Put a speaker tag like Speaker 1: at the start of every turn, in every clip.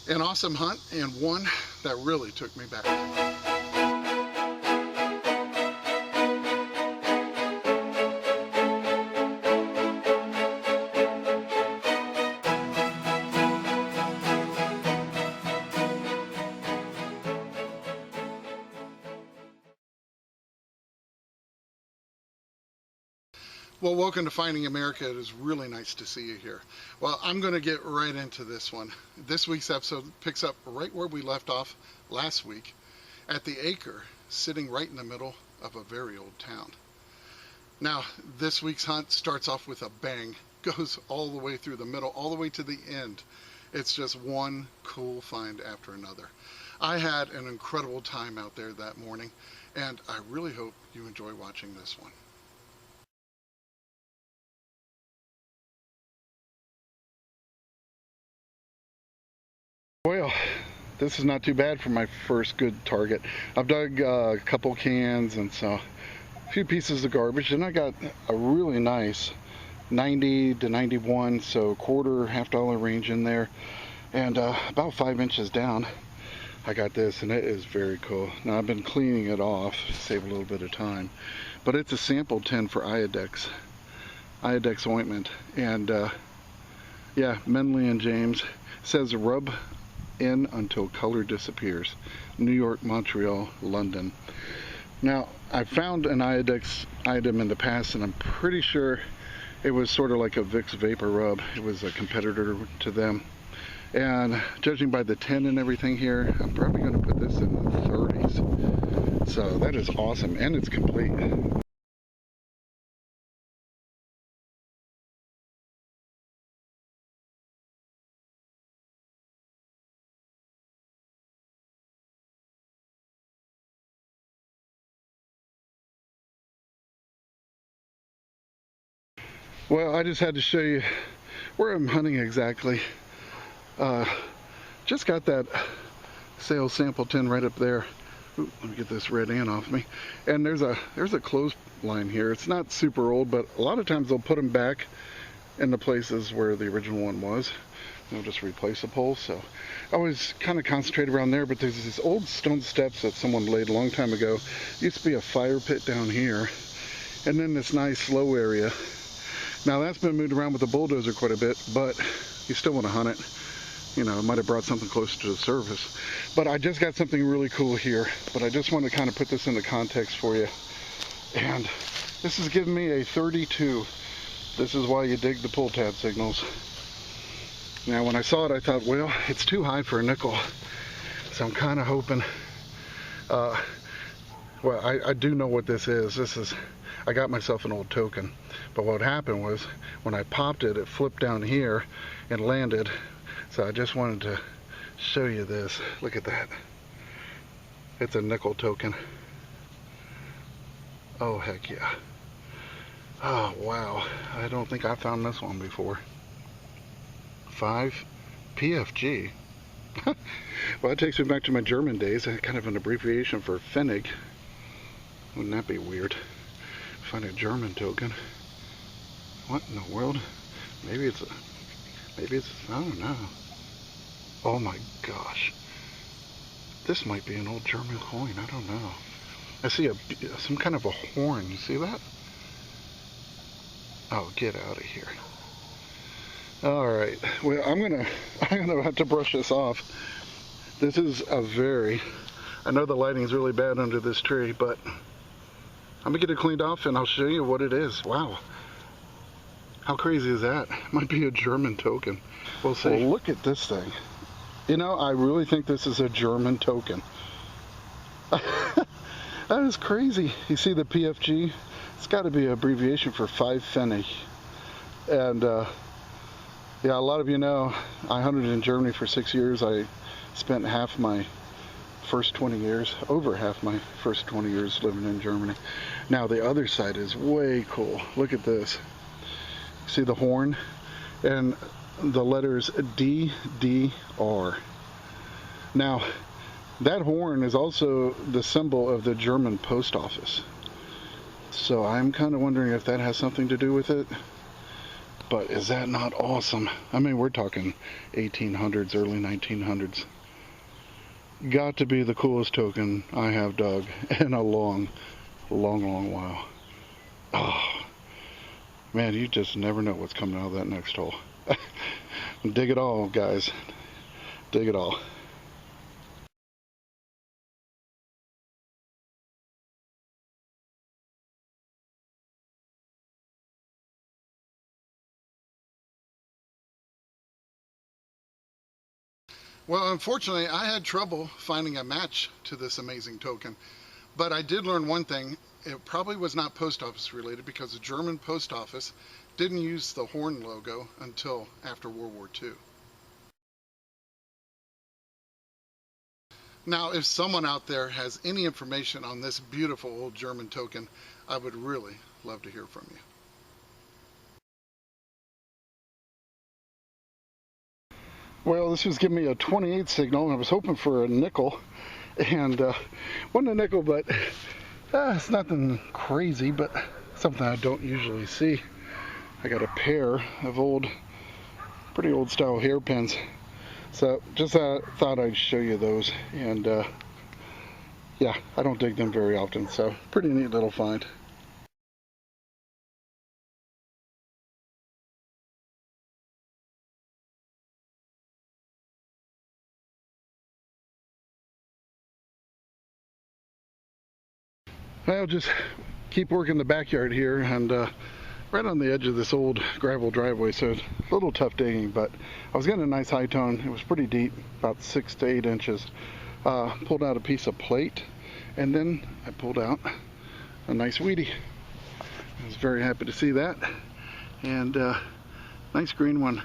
Speaker 1: An awesome hunt, and one that really took me back. Well, welcome to Finding America. It is really nice to see you here. Well, I'm going to get right into this one. This week's episode picks up right where we left off last week, at the acre, sitting right in the middle of a very old town. Now, this week's hunt starts off with a bang, goes all the way through the middle, all the way to the end. It's just one cool find after another. I had an incredible time out there that morning, and I really hope you enjoy watching this one. Well, this is not too bad for my first good target. I've dug a couple cans and so a few pieces of garbage, and I got a really nice 90 to 91, so quarter, $half range in there, and about 5 inches down I got this, and it is very cool. Now I've been cleaning it off to save a little bit of time, but it's a sample tin for Iodex ointment, and yeah, Menley and James. Says rub in until color disappears. New York, Montreal, London. Now, I found an Iodex item in the past, and I'm pretty sure it was sort of like a Vicks Vapor Rub. It was a competitor to them. And judging by the tin and everything here, I'm probably going to put this in the 30s. So that is awesome, and it's complete. Well, I just had to show you where I'm hunting exactly. Just got that sales sample tin right up there. Ooh, let me get this red ant off me. And there's a clothesline here. It's not super old, but a lot of times they'll put them back in the places where the original one was. They'll just replace the pole. So I always kind of concentrate around there, but there's these old stone steps that someone laid a long time ago. Used to be a fire pit down here, and then this nice low area. Now that's been moved around with the bulldozer quite a bit, but you still want to hunt it. You know, it might have brought something closer to the surface. But I just got something really cool here, but I just want to kind of put this into context for you. And this is giving me a 32. This is why you dig the pull tab signals. Now when I saw it, I thought, well, it's too high for a nickel. So I'm kind of hoping, well, I do know what this is. I got myself an old token, but what happened was when I popped it, it flipped down here and landed. So I just wanted to show you this. Look at that. It's a nickel token. Oh, heck yeah. Oh, wow. I don't think I found this one before. 5 PFG. Well, that takes me back to my German days. Kind of an abbreviation for Pfennig. Wouldn't that be weird? Find a German token. What in the world? Maybe it's, I don't know. Oh my gosh. This might be an old German coin, I don't know. I see some kind of a horn, you see that? Oh, get out of here. Alright, well I'm gonna have to brush this off. This is I know the lighting's really bad under this tree, but I'm gonna get it cleaned off and I'll show you what it is. Wow. How crazy is that? Might be a German token. We'll see. Well, look at this thing. You know, I really think this is a German token. That is crazy. You see the PFG? It's got to be an abbreviation for 5 Pfennig. And yeah, a lot of you know, I hunted in Germany for 6 years. I spent over half my first 20 years living in Germany. Now the other side is way cool. Look at this. See the horn and the letters DDR. Now that horn is also the symbol of the German post office. So I'm kind of wondering if that has something to do with it. But is that not awesome? I mean, we're talking 1800s, early 1900s. Got to be the coolest token I have dug in a long while. Oh, man, you just never know what's coming out of that next hole. Dig it all, guys. Dig it all. Well, unfortunately, I had trouble finding a match to this amazing token. But I did learn one thing. It probably was not post office related because the German post office didn't use the horn logo until after World War II. Now, if someone out there has any information on this beautiful old German token, I would really love to hear from you. Well, this was giving me a 28 signal, and I was hoping for a nickel, and wasn't a nickel, but it's nothing crazy, but something I don't usually see. I got a pair of pretty old style hairpins, so just thought I'd show you those, and yeah, I don't dig them very often, so pretty neat little find. I'll just keep working the backyard here, and right on the edge of this old gravel driveway, so it's a little tough digging, but I was getting a nice high tone. It was pretty deep, about 6 to 8 inches. Pulled out a piece of plate, and then I pulled out a nice weedy. I was very happy to see that, and nice green one.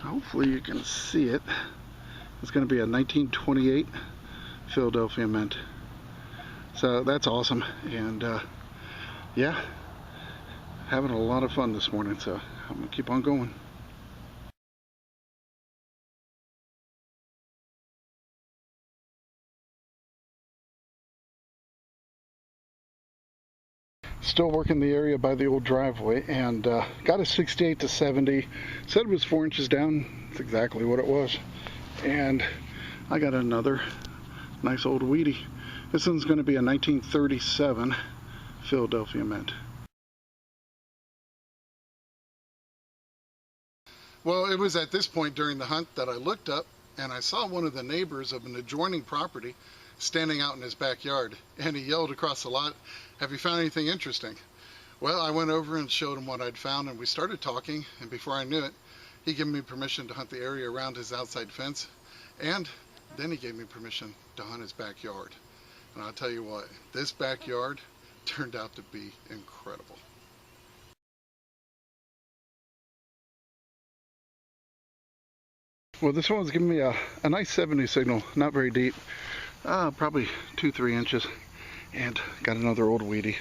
Speaker 1: Hopefully you can see it. It's going to be a 1928 Philadelphia mint. So that's awesome, and yeah, having a lot of fun this morning, so I'm gonna keep on going. Still working the area by the old driveway, and got a 68 to 70. Said it was 4 inches down. That's exactly what it was. And I got another nice old weedy. This one's going to be a 1937 Philadelphia mint. Well, it was at this point during the hunt that I looked up and I saw one of the neighbors of an adjoining property standing out in his backyard, and he yelled across the lot, "Have you found anything interesting?" Well, I went over and showed him what I'd found, and we started talking, and before I knew it, he gave me permission to hunt the area around his outside fence, and then he gave me permission to hunt his backyard. And I'll tell you what, this backyard turned out to be incredible. Well, this one's giving me a nice 70 signal, not very deep, probably 2-3 inches, and got another old weedy.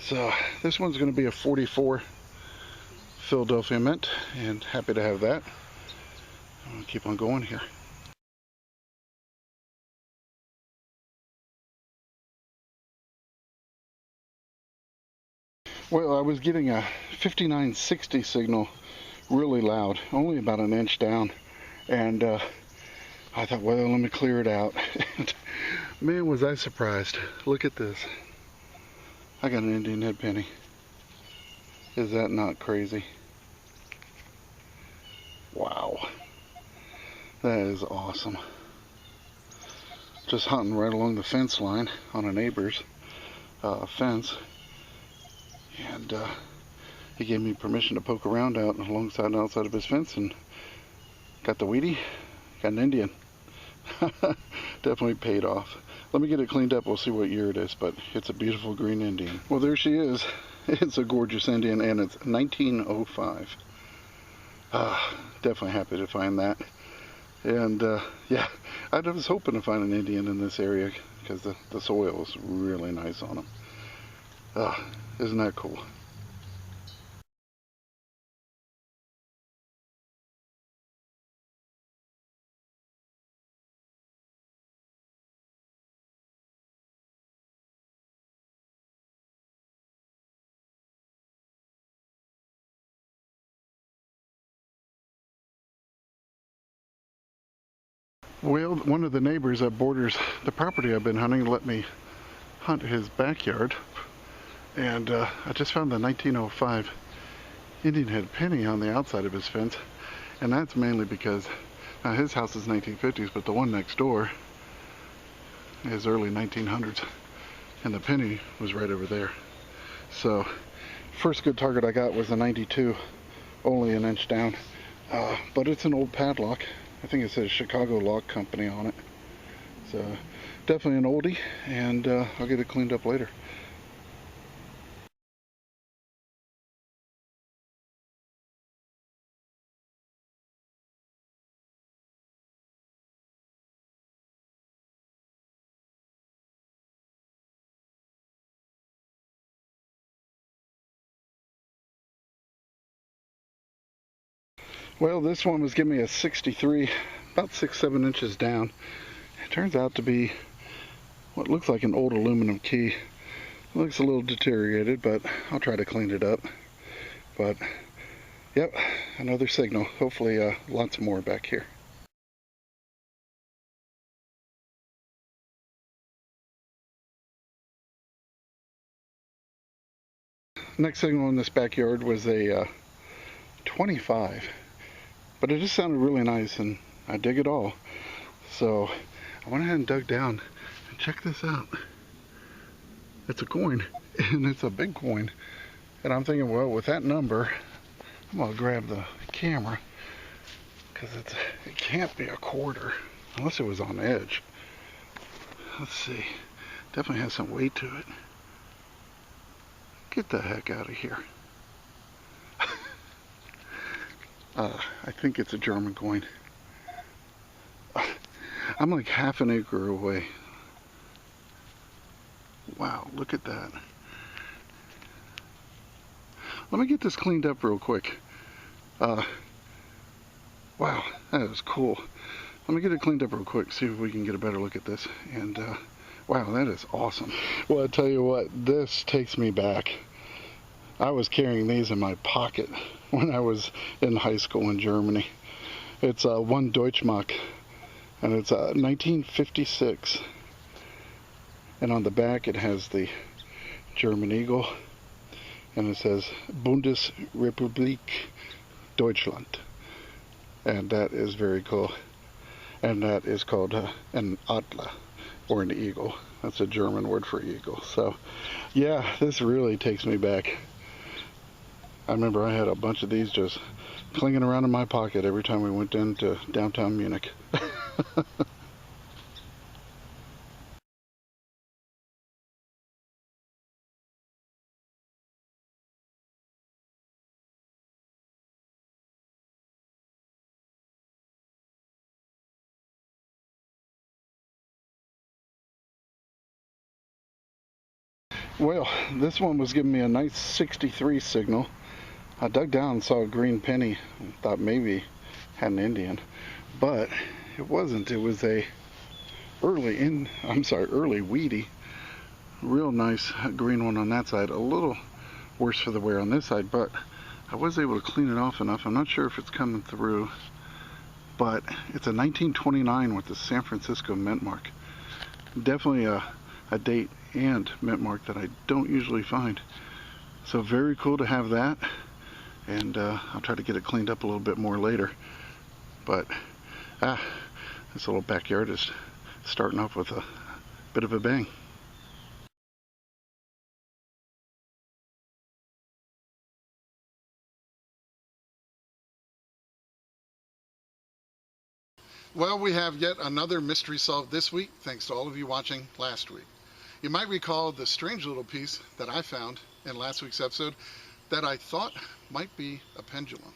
Speaker 1: So this one's going to be a 44 Philadelphia mint, and happy to have that. I'm going to keep on going here. Well, I was getting a 5960 signal really loud, only about an inch down, and I thought, well, let me clear it out. And man, was I surprised. Look at this. I got an Indian head penny. Is that not crazy? Wow. That is awesome. Just hunting right along the fence line on a neighbor's fence. And he gave me permission to poke around out alongside and outside of his fence, and got the weedy, got an Indian. Definitely paid off. Let me get it cleaned up. We'll see what year it is, but it's a beautiful green Indian. Well, there she is. It's a gorgeous Indian, and it's 1905. Definitely happy to find that. And yeah, I was hoping to find an Indian in this area because the soil is really nice on them. Isn't that cool? Well, one of the neighbors that borders the property I've been hunting let me hunt his backyard, and I just found the 1905 Indian head penny on the outside of his fence, and that's mainly because his house is 1950s, but the one next door is early 1900s, and the penny was right over there. So, first good target I got was a 92, only an inch down, but it's an old padlock. I think it says Chicago Lock Company on it. So, definitely an oldie, and I'll get it cleaned up later. Well, this one was giving me a 63, about 6-7 inches down. It turns out to be what looks like an old aluminum key. It looks a little deteriorated, but I'll try to clean it up. But, yep, another signal. Hopefully lots more back here. Next signal in this backyard was a 25, but it just sounded really nice, and I dig it all. So I went ahead and dug down, and check this out. It's a coin, and it's a big coin. And I'm thinking, well, with that number, I'm gonna grab the camera, because it can't be a quarter, unless it was on edge. Let's see, definitely has some weight to it. Get the heck out of here. I think it's a German coin. I'm like half an acre away. Wow, look at that. Let me get this cleaned up real quick. Wow, that is cool. Let me get it cleaned up real quick, see if we can get a better look at this. And wow, that is awesome. Well, I tell you what, this takes me back. I was carrying these in my pocket when I was in high school in Germany. It's one Deutschmark, and it's 1956. And on the back it has the German eagle, and it says Bundesrepublik Deutschland. And that is very cool. And that is called an Adler, or an eagle. That's a German word for eagle. So, yeah, this really takes me back. I remember I had a bunch of these just clinging around in my pocket every time we went into downtown Munich. Well, this one was giving me a nice 63 signal. I dug down and saw a green penny, thought maybe had an Indian, but it wasn't. It was a early weedy, real nice green one on that side. A little worse for the wear on this side, but I was able to clean it off enough. I'm not sure if it's coming through, but it's a 1929 with the San Francisco mint mark. Definitely a date and mint mark that I don't usually find. So very cool to have that, and I'll try to get it cleaned up a little bit more later. But this little backyard is starting off with a bit of a bang. Well, we have yet another mystery solved this week, thanks to all of you watching last week. You might recall the strange little piece that I found in last week's episode that I thought might be a pendulum.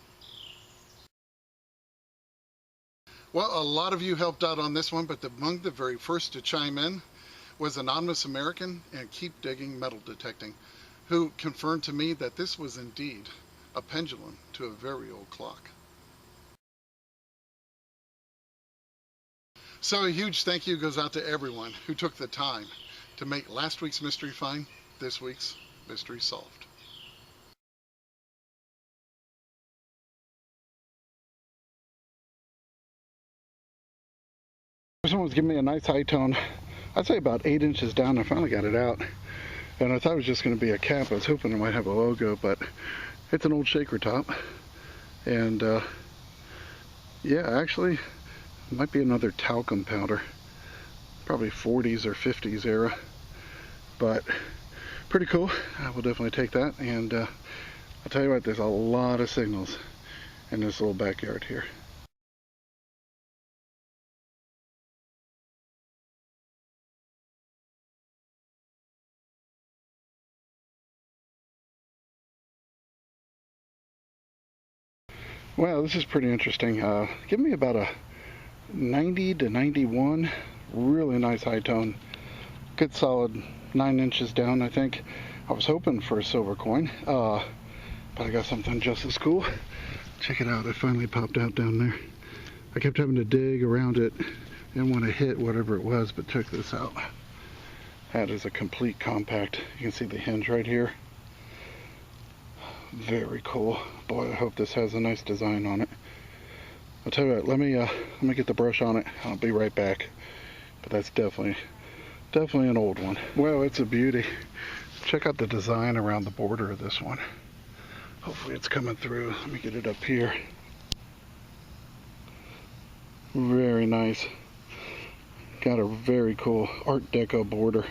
Speaker 1: Well, a lot of you helped out on this one, but among the very first to chime in was Anonymous American and Keep Digging Metal Detecting, who confirmed to me that this was indeed a pendulum to a very old clock. So a huge thank you goes out to everyone who took the time to make last week's mystery find this week's mystery solved. This one was giving me a nice high tone. I'd say about 8 inches down. I finally got it out. And I thought it was just going to be a cap. I was hoping it might have a logo, but it's an old shaker top. And yeah, actually, it might be another talcum powder. Probably 40s or 50s era. But pretty cool. I will definitely take that. And I'll tell you what, there's a lot of signals in this little backyard here. Well, this is pretty interesting. Give me about a 90 to 91. Really nice high tone. Good solid 9 inches down, I think. I was hoping for a silver coin, but I got something just as cool. Check it out. It finally popped out down there. I kept having to dig around it and want to hit whatever it was, but check this out. That is a complete compact. You can see the hinge right here. Very cool. Boy, I hope this has a nice design on it. I'll tell you what, let me get the brush on it. I'll be right back. But that's definitely an old one. Well, it's a beauty. Check out the design around the border of this one. Hopefully it's coming through. Let me get it up here. Very nice. Got a very cool Art Deco border.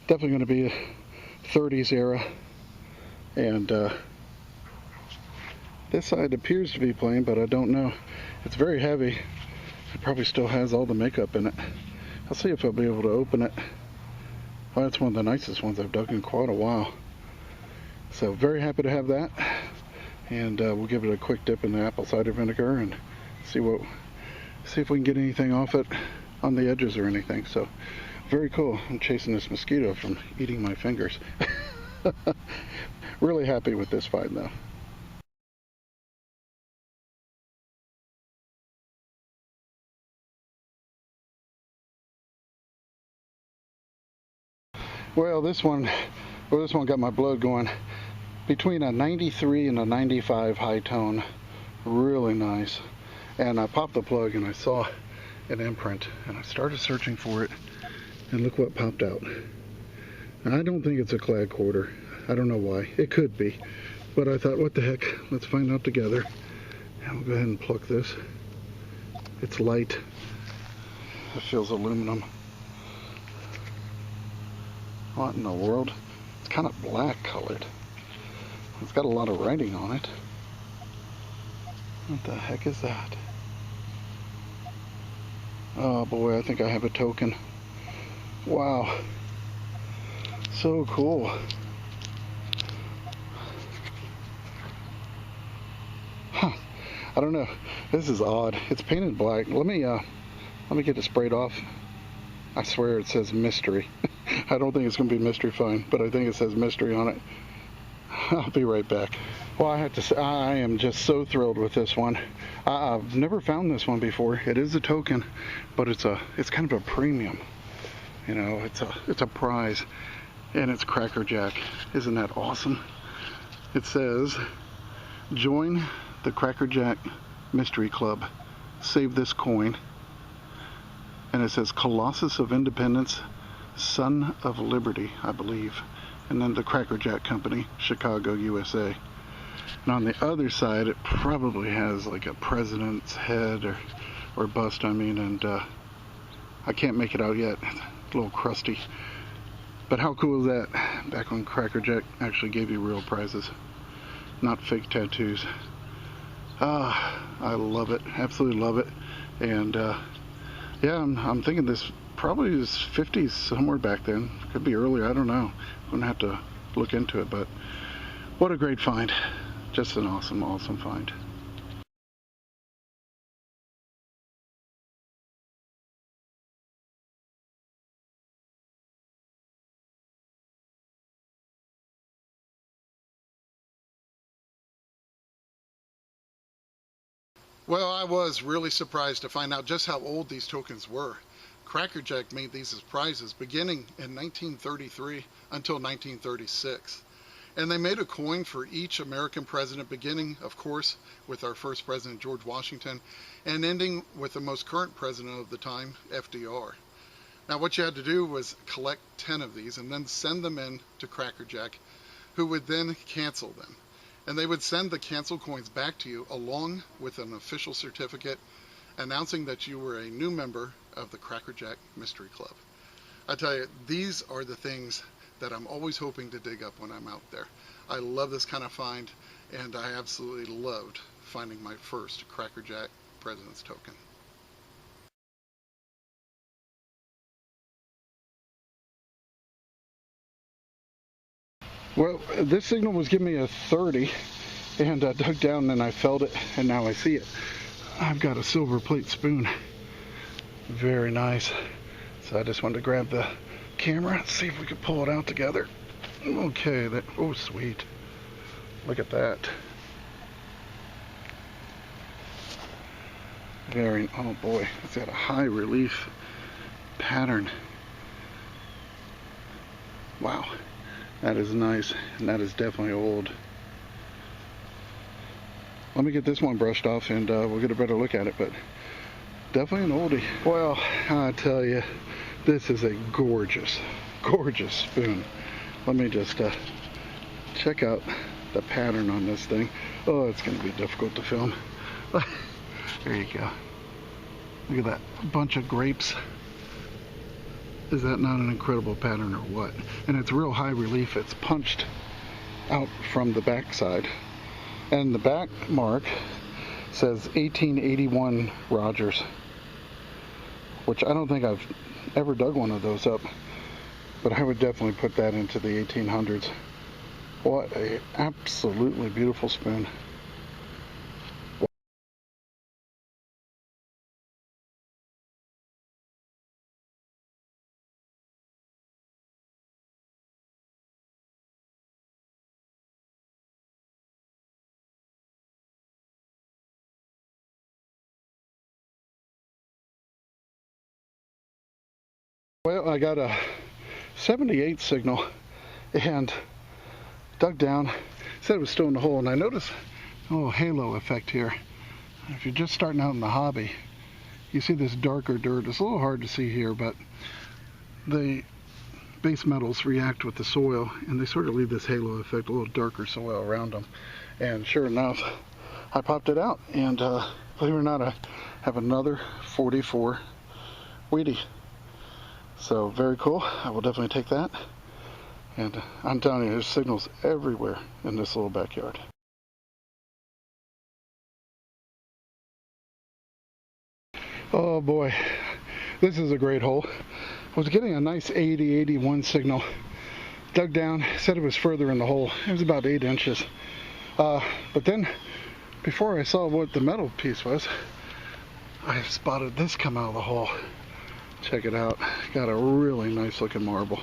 Speaker 1: Definitely going to be a 30s era. And this side appears to be plain, but I don't know. It's very heavy. It probably still has all the makeup in it. I'll see if I'll be able to open it. Well, that's one of the nicest ones I've dug in quite a while. So very happy to have that. And we'll give it a quick dip in the apple cider vinegar and see if we can get anything off it on the edges or anything. So very cool. I'm chasing this mosquito from eating my fingers. Really happy with this find though. Well, this one got my blood going. Between a 93 and a 95 high tone. Really nice. And I popped the plug and I saw an imprint and I started searching for it and look what popped out. Now, I don't think it's a clad quarter. I don't know why. It could be. But I thought, what the heck? Let's find out together. And we'll go ahead and pluck this. It's light. It feels aluminum. What in the world? It's kind of black colored. It's got a lot of writing on it. What the heck is that? Oh boy, I think I have a token. Wow. So cool. Huh. I don't know. This is odd. It's painted black. Let me get it sprayed off. I swear it says mystery. I don't think it's going to be mystery fine, but I think it says mystery on it. I'll be right back. Well, I have to say, I am just so thrilled with this one. I've never found this one before. It is a token, but it's kind of a premium. You know, it's a prize, and it's Cracker Jack. Isn't that awesome? It says, join the Cracker Jack Mystery Club. Save this coin. And it says Colossus of Independence, Son of Liberty, I believe. And then the Cracker Jack Company, Chicago, USA. And on the other side, it probably has like a president's head or bust, I mean, and I can't make it out yet. It's a little crusty. But how cool is that? Back when Cracker Jack actually gave you real prizes, not fake tattoos. I love it. Absolutely love it. And yeah, I'm thinking this probably is 50s somewhere back then. Could be earlier, I don't know. I'm gonna have to look into it, but what a great find. Just an awesome find. Well, I was really surprised to find out just how old these tokens were. Cracker Jack made these as prizes beginning in 1933 until 1936. And they made a coin for each American president, beginning, of course, with our first president, George Washington, and ending with the most current president of the time, FDR. Now what you had to do was collect 10 of these and then send them in to Cracker Jack, who would then cancel them. And they would send the canceled coins back to you along with an official certificate announcing that you were a new member of the Cracker Jack Mystery Club. I tell you, these are the things that I'm always hoping to dig up when I'm out there. I love this kind of find, and I absolutely loved finding my first Cracker Jack President's token. Well, this signal was giving me a 30, and I dug down and I felt it, and now I see it. I've got a silver plate spoon. Very nice. So I just wanted to grab the camera and see if we could pull it out together. Okay, oh sweet. Look at that. Oh boy, it's got a high relief pattern. Wow. That is nice, and that is definitely old. Let me get this one brushed off and we'll get a better look at it, but definitely an oldie. Well, I tell you, this is a gorgeous, gorgeous spoon. Let me just check out the pattern on this thing. Oh, it's going to be difficult to film. There you go. Look at that bunch of grapes. Is that not an incredible pattern or what? And it's real high relief. It's punched out from the back side. And the back mark says 1881 Rogers, which I don't think I've ever dug one of those up, but I would definitely put that into the 1800s. What a absolutely beautiful spoon. Well, I got a 78 signal and dug down, said it was still in the hole, and I noticed a little halo effect here. If you're just starting out in the hobby, you see this darker dirt. It's a little hard to see here, but the base metals react with the soil and they sort of leave this halo effect, a little darker soil around them. And sure enough, I popped it out, and believe it or not, I have another 44 Wheatie. So very cool. I will definitely take that. And I'm telling you, there's signals everywhere in this little backyard. Oh boy, this is a great hole. I was getting a nice 80, 81 signal. Dug down, said it was further in the hole. It was about 8 inches. But then, before I saw what the metal piece was, I spotted this come out of the hole. Check it out. Got a really nice looking marble.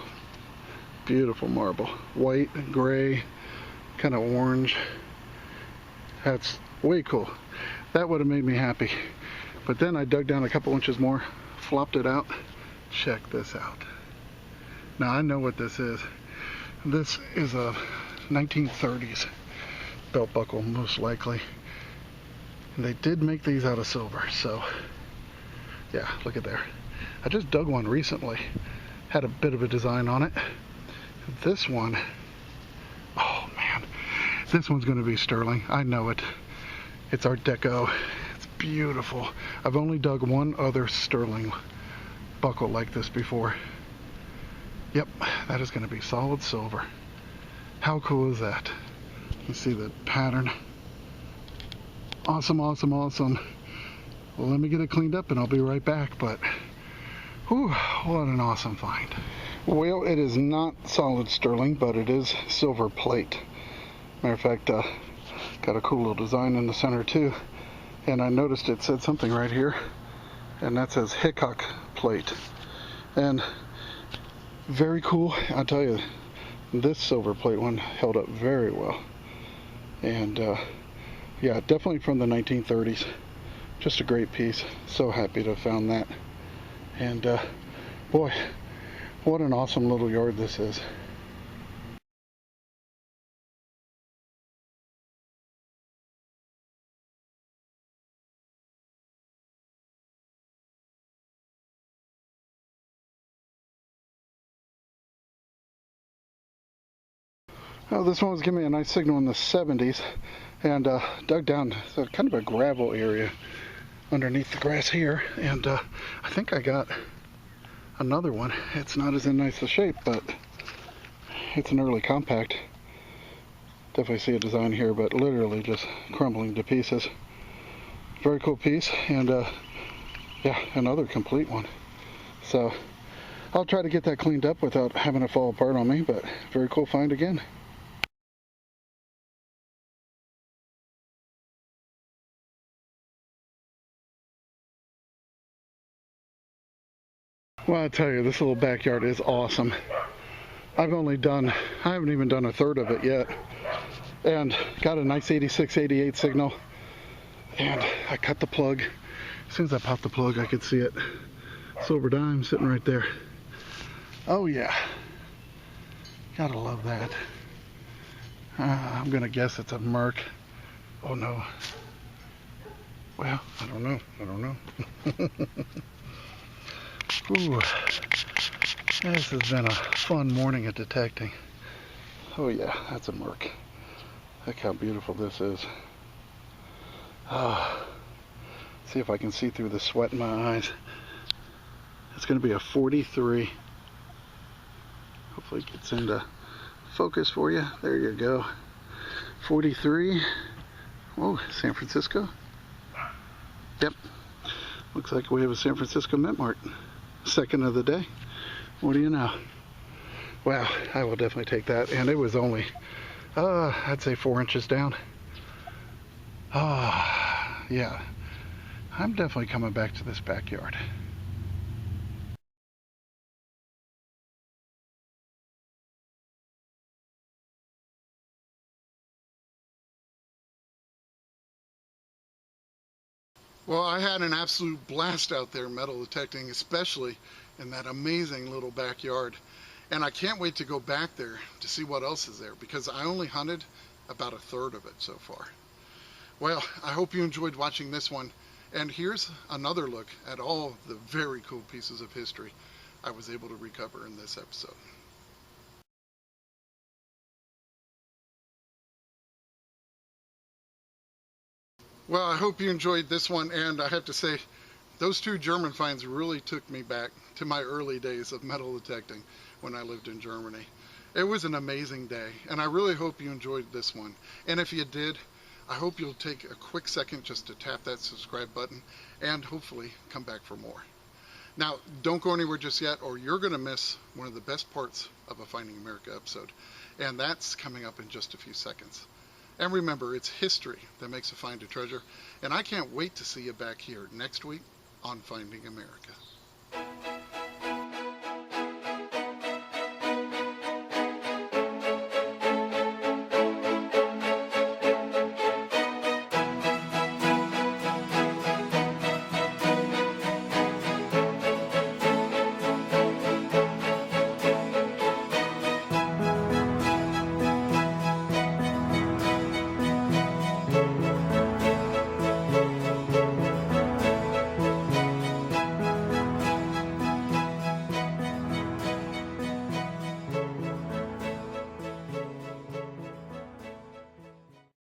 Speaker 1: Beautiful marble. White, gray, kind of orange. That's way cool. That would have made me happy. But then I dug down a couple inches more, flopped it out. Check this out. Now I know what this is. This is a 1930s belt buckle, most likely. And they did make these out of silver, so yeah, look at there. I just dug one recently. Had a bit of a design on it. This one, oh man, this one's going to be sterling. I know it. It's Art Deco. It's beautiful. I've only dug one other sterling buckle like this before. Yep, that is going to be solid silver. How cool is that? You see the pattern. Awesome, awesome, awesome. Well, let me get it cleaned up and I'll be right back, but whew, what an awesome find. Well, it is not solid sterling, but it is silver plate. Matter of fact, got a cool little design in the center too. And I noticed it said something right here, and that says Hickok plate. And very cool. I'll tell you, this silver plate one held up very well. And yeah, definitely from the 1930s. Just a great piece. So happy to have found that. And boy, what an awesome little yard this is. Oh, this one was giving me a nice signal in the 70s, and dug down kind of a gravel area underneath the grass here, and I think I got another one. It's not as in nice a shape, but it's an early compact. Definitely see a design here, but literally just crumbling to pieces. Very cool piece, and yeah, another complete one. So I'll try to get that cleaned up without having it fall apart on me, but very cool find again. Well, I tell you, this little backyard is awesome. I haven't even done a third of it yet, and got a nice 86, 88 signal, and I cut the plug. As soon as I popped the plug, I could see it. Silver dime sitting right there. Oh yeah, gotta love that. I'm gonna guess it's a Merc. Oh no. Well, I don't know. Ooh, this has been a fun morning of detecting. Oh yeah, that's a Merc. Look how beautiful this is. See if I can see through the sweat in my eyes. It's going to be a 43. Hopefully it gets into focus for you. There you go. 43. Oh, San Francisco. Yep. Looks like we have a San Francisco mint mark. Second of the day. What do you know? Wow, I will definitely take that. And it was only, I'd say 4 inches down. Yeah. I'm definitely coming back to this backyard. Well, I had an absolute blast out there metal detecting, especially in that amazing little backyard. And I can't wait to go back there to see what else is there, because I only hunted about a third of it so far. Well, I hope you enjoyed watching this one. And here's another look at all the very cool pieces of history I was able to recover in this episode. Well, I hope you enjoyed this one, and I have to say, those two German finds really took me back to my early days of metal detecting when I lived in Germany. It was an amazing day, and I really hope you enjoyed this one. And if you did, I hope you'll take a quick second just to tap that subscribe button and hopefully come back for more. Now, don't go anywhere just yet, or you're going to miss one of the best parts of a Finding America episode, and that's coming up in just a few seconds. And remember, it's history that makes a find a treasure, and I can't wait to see you back here next week on Finding America.